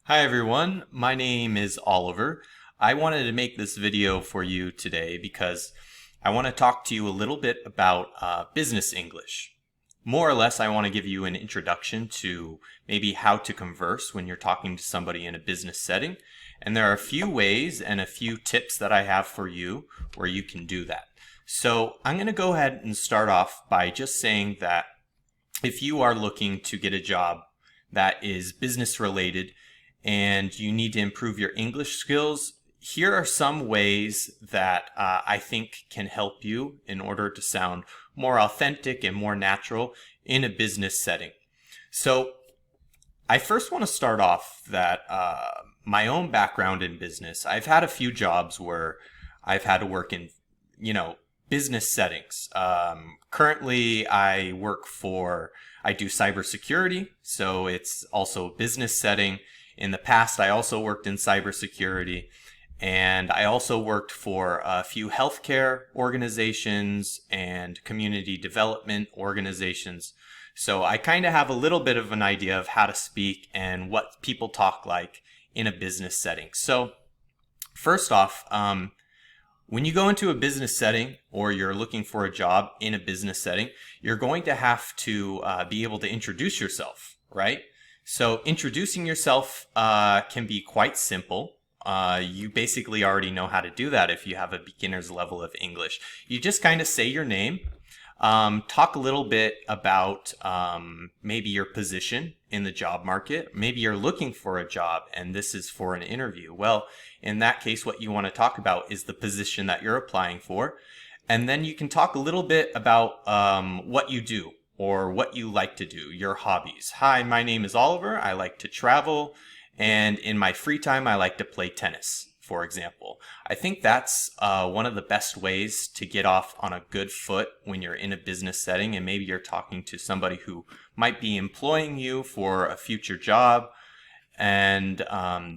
Hi everyone, my name is Oliver. I wanted to make this video for you today because I want to talk to you a little bit about business English. More or less, I want to give you an introduction to maybe how to converse when you're talking to somebody in a business setting. And there are a few ways and a few tips that I have for you where you can do that. So I'm going to go ahead and start off by just saying that if you are looking to get a job that is business related, and you need to improve your English skills, here are some ways that I think can help you in order to sound more authentic and more natural in a business setting. So I first want to start off that my own background in business, I've had a few jobs where I've had to work in, business settings. Currently, I do cybersecurity, so it's also a business setting. In the past, I also worked in cybersecurity, and I also worked for a few healthcare organizations and community development organizations. So I kind of have a little bit of an idea of how to speak and what people talk like in a business setting. So first off, when you go into a business setting or you're looking for a job in a business setting, you're going to have to be able to introduce yourself, right? So introducing yourself can be quite simple. You basically already know how to do that if you have a beginner's level of English. You just kind of say your name, talk a little bit about maybe your position in the job market. Maybe you're looking for a job and this is for an interview. Well, in that case, what you want to talk about is the position that you're applying for. And then you can talk a little bit about what you do, or what you like to do, your hobbies. Hi, my name is Oliver. I like to travel, and in my free time, I like to play tennis, for example. I think that's one of the best ways to get off on a good foot when you're in a business setting, and maybe you're talking to somebody who might be employing you for a future job. And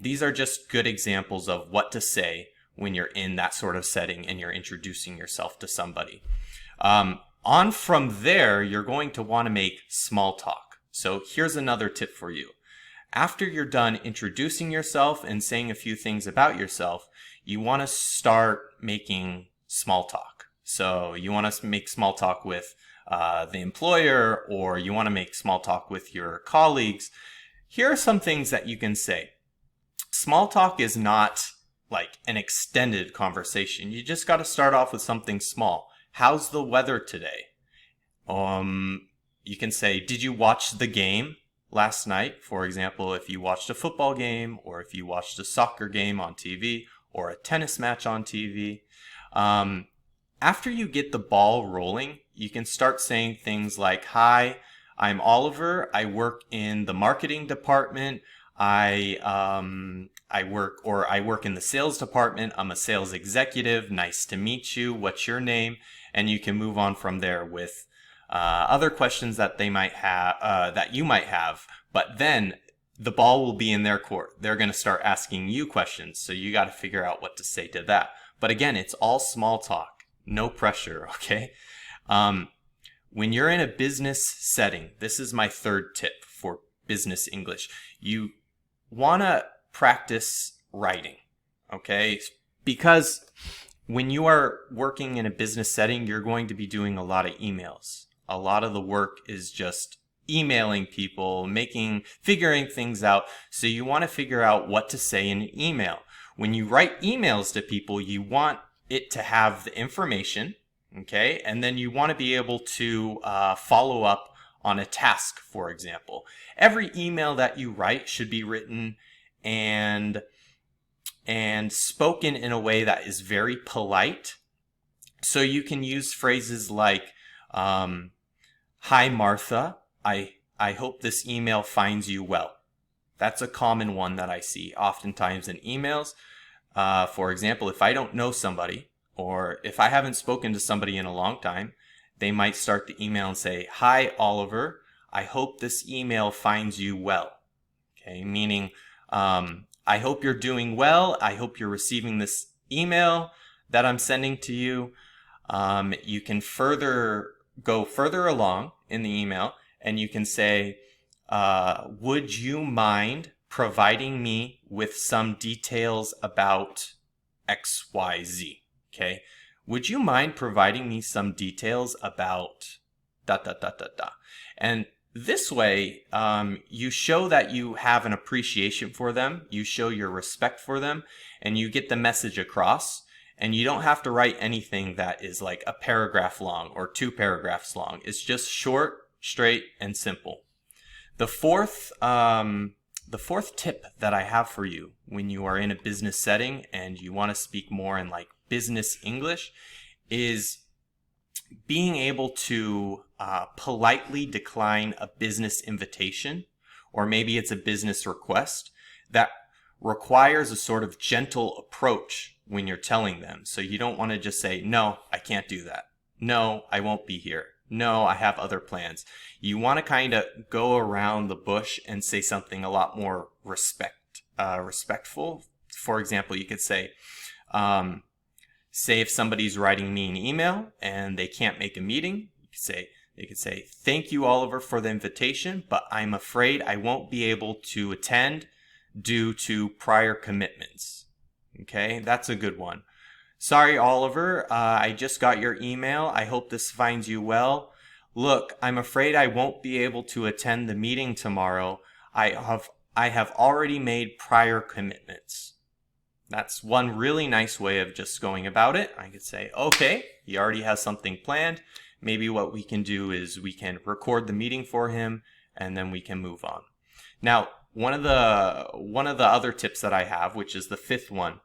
these are just good examples of what to say when you're in that sort of setting and you're introducing yourself to somebody. On from there, you're going to want to make small talk. So here's another tip for you. After you're done introducing yourself and saying a few things about yourself, you want to start making small talk. So you want to make small talk with the employer, or you want to make small talk with your colleagues. Here are some things that you can say. Small talk is not like an extended conversation. You just got to start off with something small. How's the weather today? You can say, did you watch the game last night? For example, if you watched a football game, or if you watched a soccer game on TV, or a tennis match on TV. After you get the ball rolling, you can start saying things like, hi, I'm Oliver. I work in the marketing department. I work in the sales department. I'm a sales executive. Nice to meet you. What's your name? And you can move on from there with other questions that they might have, that you might have. But then the ball will be in their court. They're going to start asking you questions. So you got to figure out what to say to that. But again, it's all small talk. No pressure, okay? When you're in a business setting, this is my third tip for business English. You want to practice writing, okay? Because when you are working in a business setting, you're going to be doing a lot of emails. A lot of the work is just emailing people, figuring things out. So you want to figure out what to say in an email. When you write emails to people, you want it to have the information, okay? And then you want to be able to follow up on a task, for example. Every email that you write should be written and spoken in a way that is very polite. So you can use phrases like, hi, Martha, I hope this email finds you well. That's a common one that I see oftentimes in emails. For example, if I don't know somebody, or if I haven't spoken to somebody in a long time, they might start the email and say, hi, Oliver, I hope this email finds you well. Okay, meaning, I hope you're doing well. I hope you're receiving this email that I'm sending to you. You can go further along in the email, and you can say, would you mind providing me with some details about XYZ. Okay. Would you mind providing me some details about ... And this way, you show that you have an appreciation for them, you show your respect for them, and you get the message across. And you don't have to write anything that is like a paragraph long or 2 paragraphs long. It's just short, straight, and simple. The fourth tip that I have for you when you are in a business setting and you want to speak more in like business English is being able to politely decline a business invitation, or maybe it's a business request that requires a sort of gentle approach when you're telling them. So you don't want to just say, no, I can't do that. No, I won't be here. No, I have other plans. You want to kind of go around the bush and say something a lot more respectful. For example, you could say if somebody's writing me an email and they can't make a meeting, they could say, thank you, Oliver, for the invitation, but I'm afraid I won't be able to attend due to prior commitments. Okay, that's a good one. Sorry, Oliver, I just got your email. I hope this finds you well. Look, I'm afraid I won't be able to attend the meeting tomorrow. I have already made prior commitments. That's one really nice way of just going about it. I could say, okay, he already has something planned. Maybe what we can do is we can record the meeting for him and then we can move on. Now, one of the other tips that I have, which is the 5th one,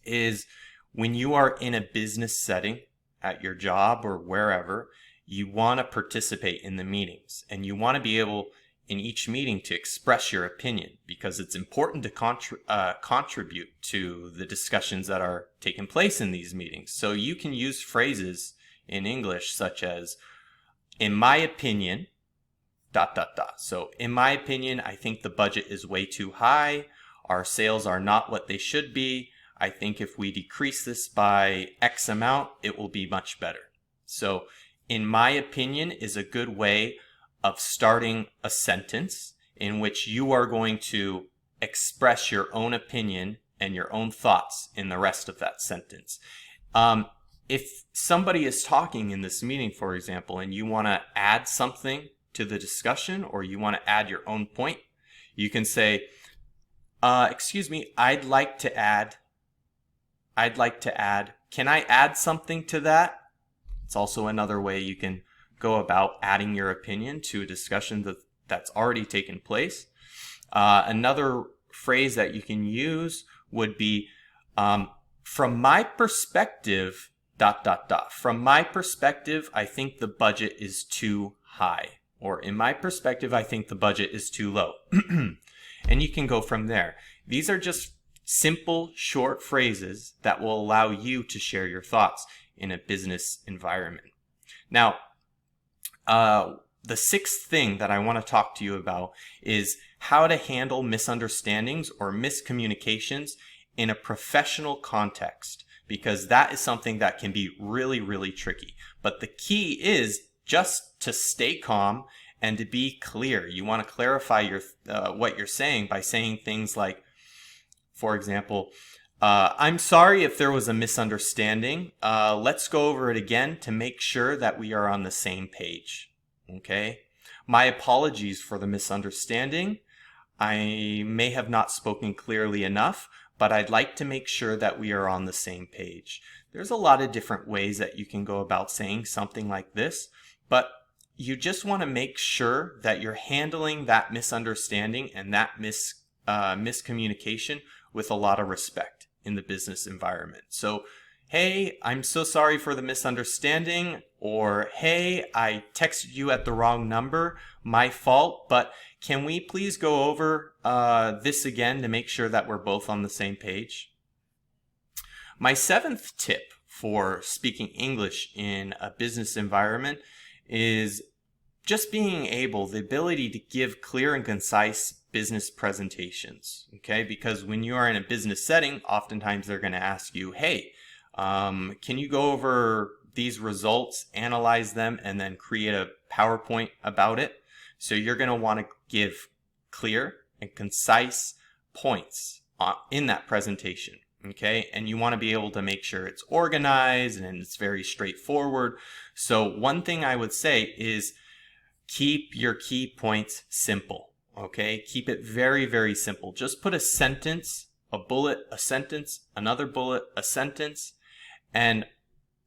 is when you are in a business setting at your job or wherever, you want to participate in the meetings and you want to be able in each meeting to express your opinion, because it's important to contribute to the discussions that are taking place in these meetings. So you can use phrases in English such as, in my opinion, ... So in my opinion, I think the budget is way too high. Our sales are not what they should be. I think if we decrease this by X amount, it will be much better. So in my opinion is a good way of starting a sentence in which you are going to express your own opinion and your own thoughts in the rest of that sentence. If somebody is talking in this meeting, for example, and you want to add something to the discussion or you want to add your own point, you can say, excuse me, I'd like to add, can I add something to that? It's also another way you can go about adding your opinion to a discussion that's already taken place. Another phrase that you can use would be, from my perspective, ... From my perspective, I think the budget is too high. Or in my perspective, I think the budget is too low. And you can go from there. These are just simple, short phrases that will allow you to share your thoughts in a business environment. Now, the 6th thing that I want to talk to you about is how to handle misunderstandings or miscommunications in a professional context, because that is something that can be really, really tricky. But the key is just to stay calm and to be clear. You want to clarify what you're saying by saying things like, for example, I'm sorry if there was a misunderstanding. Let's go over it again to make sure that we are on the same page. Okay? My apologies for the misunderstanding. I may have not spoken clearly enough, but I'd like to make sure that we are on the same page. There's a lot of different ways that you can go about saying something like this, but you just want to make sure that you're handling that misunderstanding and that miscommunication with a lot of respect in the business environment. So, hey, I'm so sorry for the misunderstanding, or hey, I texted you at the wrong number, my fault, but can we please go over this again to make sure that we're both on the same page? My 7th tip for speaking English in a business environment is just being the ability to give clear and concise business presentations, okay? Because when you are in a business setting, oftentimes they're going to ask you, hey, can you go over these results, analyze them, and then create a PowerPoint about it? So you're going to want to give clear and concise points in that presentation. Okay, and you want to be able to make sure it's organized and it's very straightforward. So one thing I would say is keep your key points simple. Okay, keep it very, very simple. Just put a sentence, a bullet, a sentence, another bullet, a sentence, and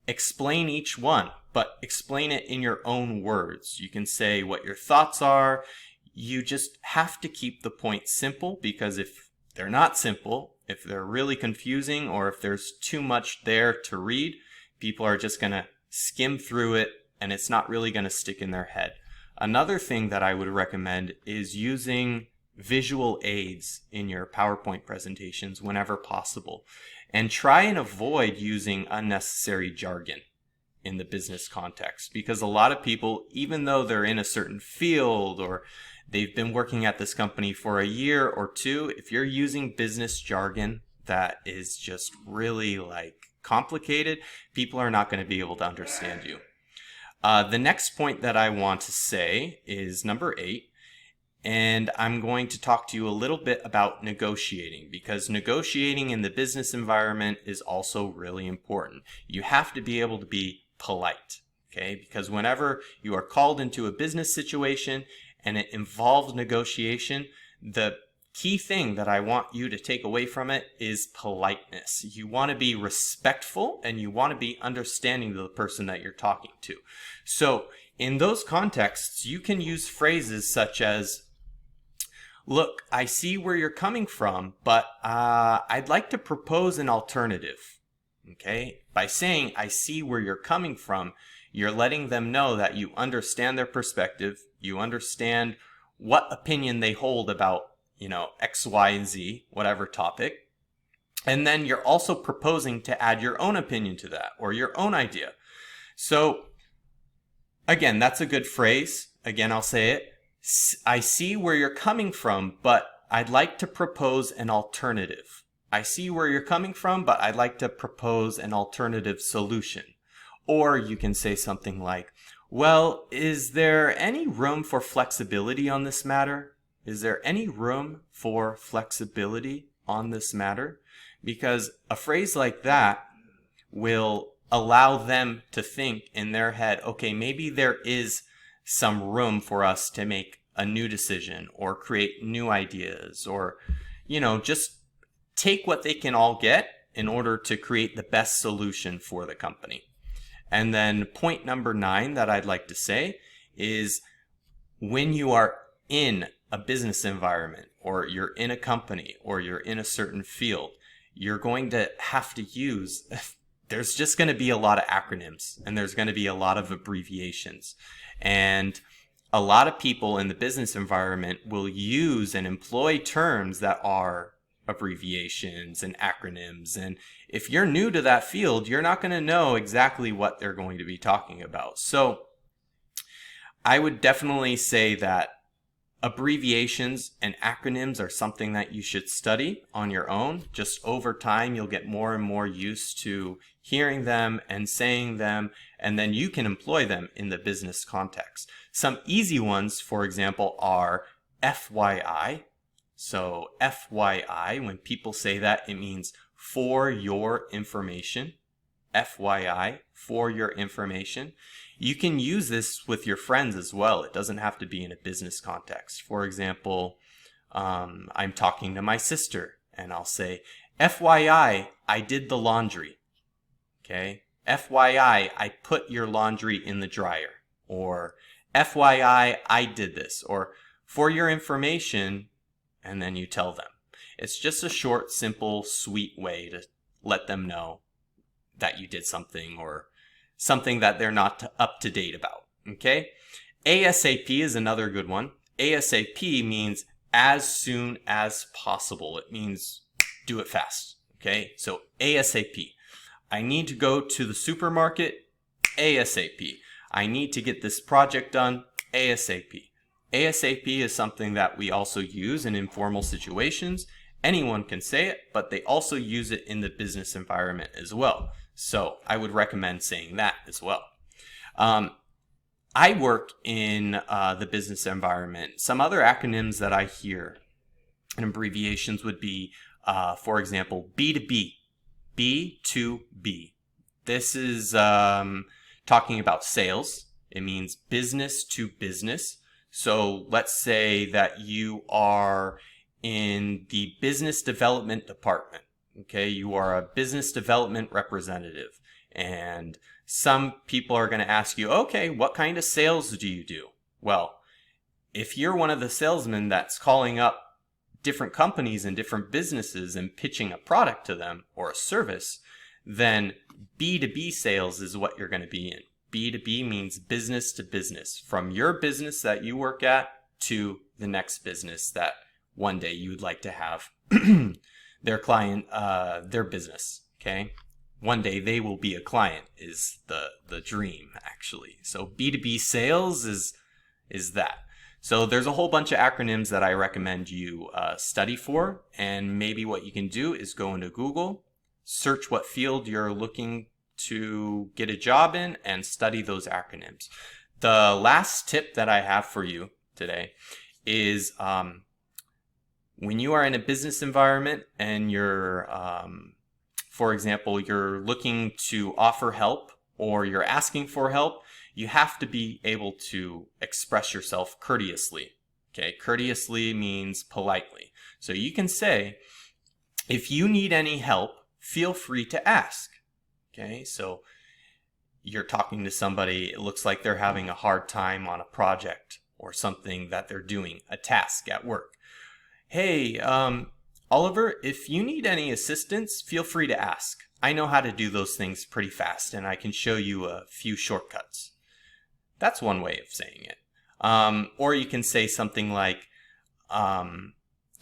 explain each one, but explain it in your own words. You can say what your thoughts are. You just have to keep the points simple, because if they're not simple, if they're really confusing, or if there's too much there to read, people are just going to skim through it and it's not really going to stick in their head. Another thing that I would recommend is using visual aids in your PowerPoint presentations whenever possible. And try and avoid using unnecessary jargon in the business context, because a lot of people, even though they're in a certain field or they've been working at this company for a year or two, if you're using business jargon that is just really complicated, people are not going to be able to understand you. The next point that I want to say is number 8. And I'm going to talk to you a little bit about negotiating, because negotiating in the business environment is also really important. You have to be able to be polite, okay? Because whenever you are called into a business situation and it involves negotiation, the key thing that I want you to take away from it is politeness. You want to be respectful and you want to be understanding of the person that you're talking to. So in those contexts, you can use phrases such as, "Look, I see where you're coming from, but I'd like to propose an alternative." Okay? By saying, "I see where you're coming from," you're letting them know that you understand their perspective, you understand what opinion they hold about, X, Y, and Z, whatever topic. And then you're also proposing to add your own opinion to that, or your own idea. So, again, that's a good phrase. Again, I'll say it. "I see where you're coming from, but I'd like to propose an alternative." I see where you're coming from, but I'd like to propose an alternative solution. Or you can say something like, "Well, is there any room for flexibility on this matter? Is there any room for flexibility on this matter?" Because a phrase like that will allow them to think in their head, okay, maybe there is some room for us to make a new decision or create new ideas, or, just take what they can all get in order to create the best solution for the company. And then point number 9 that I'd like to say is, when you are in a business environment, or you're in a company, or you're in a certain field, you're going to have to use, there's just going to be a lot of acronyms and there's going to be a lot of abbreviations. And a lot of people in the business environment will use and employ terms that are abbreviations and acronyms. And if you're new to that field, you're not going to know exactly what they're going to be talking about. So I would definitely say that abbreviations and acronyms are something that you should study on your own. Just over time, you'll get more and more used to hearing them and saying them, and then you can employ them in the business context. Some easy ones, for example, are FYI. So FYI, when people say that, it means for your information. FYI, for your information. You can use this with your friends as well. It doesn't have to be in a business context. For example, I'm talking to my sister and I'll say, FYI, I did the laundry. Okay? FYI, I put your laundry in the dryer. Or FYI, I did this. Or for your information, and then you tell them. It's just a short, simple, sweet way to let them know that you did something, or something that they're not up to date about. Okay? ASAP is another good one. ASAP means as soon as possible. It means do it fast. Okay? So ASAP. I need to go to the supermarket. ASAP. I need to get this project done. ASAP. ASAP is something that we also use in informal situations. Anyone can say it, but they also use it in the business environment as well. So I would recommend saying that as well. I work in the business environment. Some other acronyms that I hear And abbreviations would be, for example, B2B, B2B. This is talking about sales. It means business to business. So let's say that you are in the business development department. Okay, you are a business development representative, and some people are going to ask you, okay, what kind of sales do you do? Well, if you're one of the salesmen that's calling up different companies and different businesses and pitching a product to them or a service, then B2B sales is what you're going to be in. B2B means business to business, from your business that you work at to the next business that one day you would like to have their client, their business, okay? One day they will be a client is the dream, actually. So B2B sales is that. So there's a whole bunch of acronyms that I recommend you study for, and maybe what you can do is go into Google, search what field you're looking to get a job in, and study those acronyms. The last tip that I have for you today is when you are in a business environment and you're, for example, you're looking to offer help or you're asking for help, you have to be able to express yourself courteously. Okay, courteously means politely. So you can say, if you need any help, feel free to ask. Okay, so you're talking to somebody, it looks like they're having a hard time on a project or something that they're doing, a task at work. Hey, Oliver, if you need any assistance, feel free to ask. I know how to do those things pretty fast, and I can show you a few shortcuts. That's one way of saying it. Or you can say something like,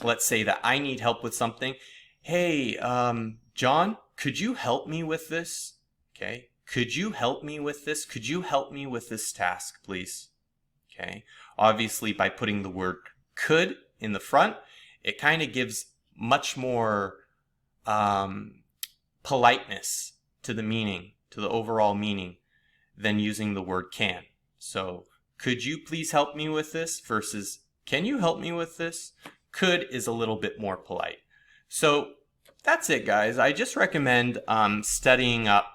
let's say that I need help with something. Hey, John, could you help me with this? Okay. Could you help me with this? Could you help me with this task, please? Okay. Obviously, by putting the word could in the front, it kind of gives much more politeness to the meaning, to the overall meaning, than using the word can. So, could you please help me with this versus can you help me with this? Could is a little bit more polite. So, that's it, guys. I just recommend studying up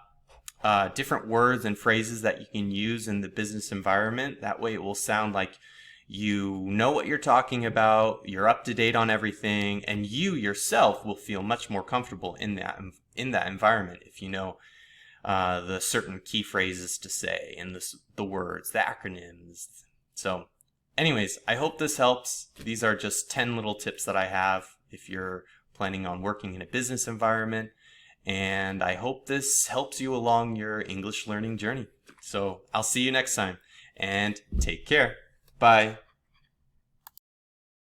different words and phrases that you can use in the business environment. That way it will sound like you know what you're talking about, you're up to date on everything, and you yourself will feel much more comfortable in that environment if you know the certain key phrases to say and the words, the acronyms. So anyways, I hope this helps. These are just 10 little tips that I have if you're planning on working in a business environment, and I hope this helps you along your English learning journey. So I'll see you next time, and take care. Bye.